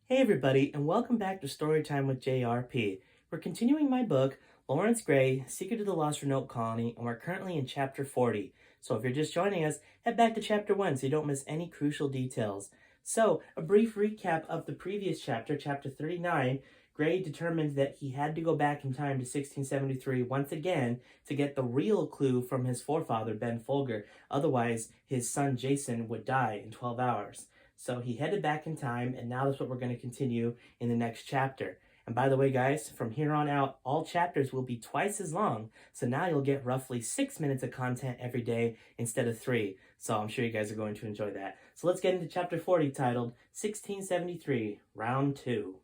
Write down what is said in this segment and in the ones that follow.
Hey everybody, and welcome back to Storytime with JRP. We're continuing my book, Laurence Grey, Secret of the Lost Roanoke Colony, and we're currently in Chapter 40. So if you're just joining us, head back to Chapter 1 so you don't miss any crucial details. So, a brief recap of the previous chapter, Chapter 39, Grey determined that he had to go back in time to 1673 once again to get the real clue from his forefather, Ben Folger. Otherwise, his son Jason would die in 12 hours. So he headed back in time, and now that's what we're going to continue in the next chapter. And by the way, guys, from here on out, all chapters will be twice as long. So now you'll get roughly 6 minutes of content every day instead of 3. So I'm sure you guys are going to enjoy that. So let's get into chapter 40, titled 1673, Round 2.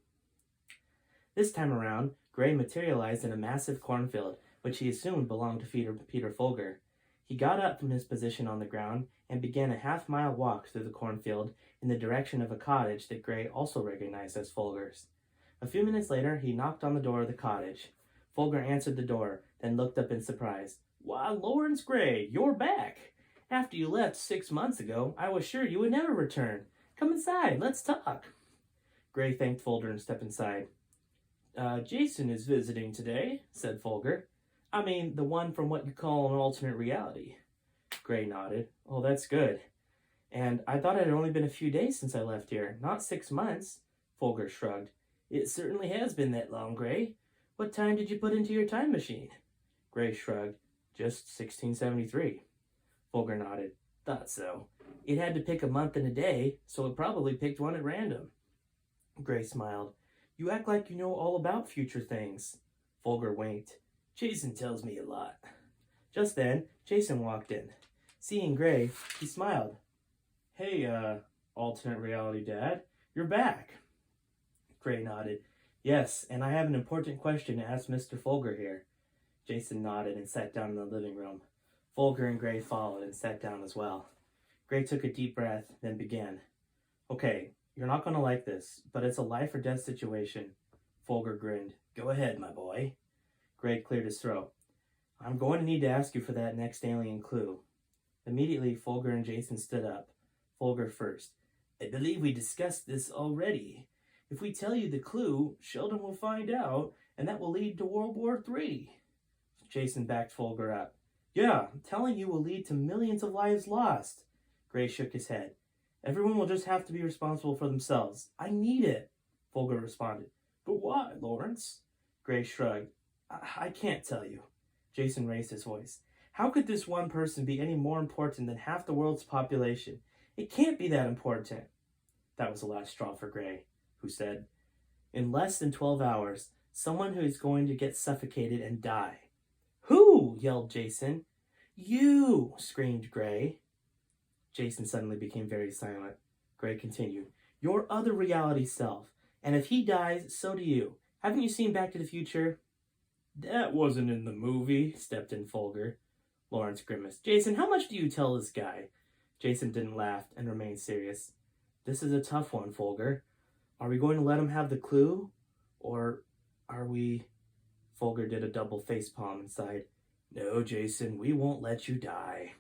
This time around, Grey materialized in a massive cornfield, which he assumed belonged to Peter Folger. He got up from his position on the ground and began a half-mile walk through the cornfield in the direction of a cottage that Grey also recognized as Folger's. A few minutes later, he knocked on the door of the cottage. Folger answered the door, then looked up in surprise. "Why, Laurence Grey, you're back! After you left 6 months ago, I was sure you would never return. Come inside, let's talk." Grey thanked Folger and stepped inside. Jason is visiting today," said Folger. "I mean, the one from what you call an alternate reality." Grey nodded. "Oh, that's good. And I thought it had only been a few days since I left here, not 6 months." Folger shrugged. "It certainly has been that long, Grey. What time did you put into your time machine?" Grey shrugged. "Just 1673. Folger nodded. "Thought so. It had to pick a month and a day, so it probably picked one at random." Grey smiled. "You act like you know all about future things." Folger winked. "Jason tells me a lot." Just then, Jason walked in. Seeing Grey, he smiled. "Hey, alternate reality dad, you're back." Grey nodded. "Yes, and I have an important question to ask Mr. Folger here." Jason nodded and sat down in the living room. Folger and Grey followed and sat down as well. Grey took a deep breath, then began. "Okay, you're not going to like this, but it's a life or death situation." Folger grinned. "Go ahead, my boy." Grey cleared his throat. "I'm going to need to ask you for that next alien clue." Immediately, Folger and Jason stood up. Folger first. "I believe we discussed this already. If we tell you the clue, Sheldon will find out, and that will lead to World War III. Jason backed Folger up. "Yeah, telling you will lead to millions of lives lost." Grey shook his head. "Everyone will just have to be responsible for themselves. I need it," Folger responded. "But why, Laurence?" Grey shrugged. I can't tell you." Jason raised his voice. "How could this one person be any more important than half the world's population? It can't be that important." That was the last straw for Grey, who said, "In less than 12 hours, someone who is going to get suffocated and die." "Who?" yelled Jason. "You!" screamed Grey. Jason suddenly became very silent. Grey continued, "Your other reality self. And if he dies, so do you. Haven't you seen Back to the Future?" "That wasn't in the movie," stepped in Folger. Laurence grimaced. "Jason, how much do you tell this guy?" Jason didn't laugh and remained serious. "This is a tough one, Folger. Are we going to let him have the clue? Or are we..." Folger did a double facepalm and sighed. "No, Jason, we won't let you die."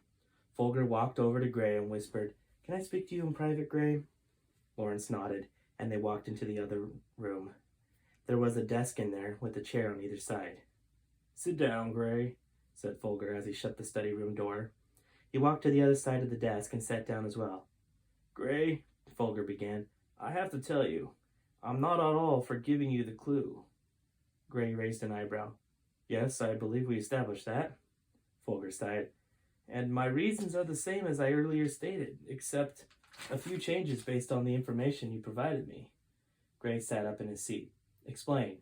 Folger walked over to Grey and whispered, "Can I speak to you in private, Grey?" Laurence nodded, and they walked into the other room. There was a desk in there with a chair on either side. "Sit down, Grey," said Folger as he shut the study room door. He walked to the other side of the desk and sat down as well. "Grey," Folger began, "I have to tell you, I'm not at all for giving you the clue." Grey raised an eyebrow. "Yes, I believe we established that." Folger sighed. "And my reasons are the same as I earlier stated, except a few changes based on the information you provided me." Grey sat up in his seat. "Explain."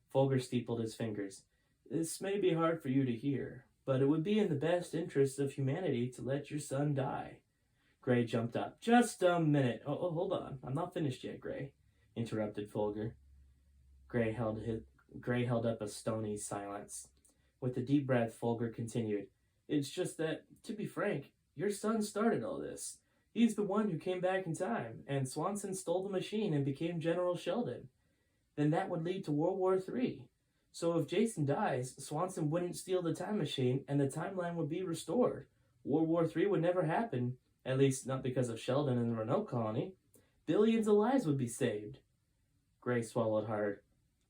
Folger steepled his fingers. "This may be hard for you to hear, but it would be in the best interest of humanity to let your son die." Grey jumped up. "Just a minute. Oh, hold on. I'm not finished yet, Grey," interrupted Folger. Grey held up a stony silence. With a deep breath, Folger continued. "It's just that, to be frank, your son started all this. He's the one who came back in time, and Swanson stole the machine and became General Sheldon. Then that would lead to World War III. So if Jason dies, Swanson wouldn't steal the time machine, and the timeline would be restored. World War III would never happen, at least not because of Sheldon and the Roanoke Colony. Billions of lives would be saved." Gray swallowed hard.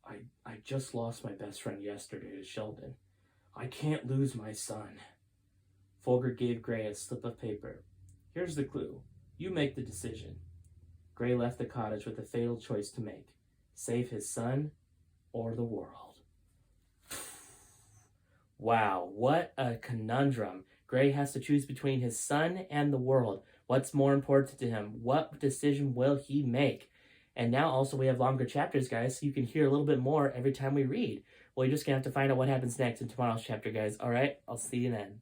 I just lost my best friend yesterday to Sheldon. I can't lose my son. Folger gave Gray a slip of paper. Here's the clue. You make the decision. Gray left the cottage with a fatal choice to make. Save his son or the world. Wow, what a conundrum. Gray has to choose between his son and the world. What's more important to him? What decision will he make? And now also we have longer chapters, guys, so you can hear a little bit more every time we read. Well, you're just going to have to find out what happens next in tomorrow's chapter, guys. All right, I'll see you then.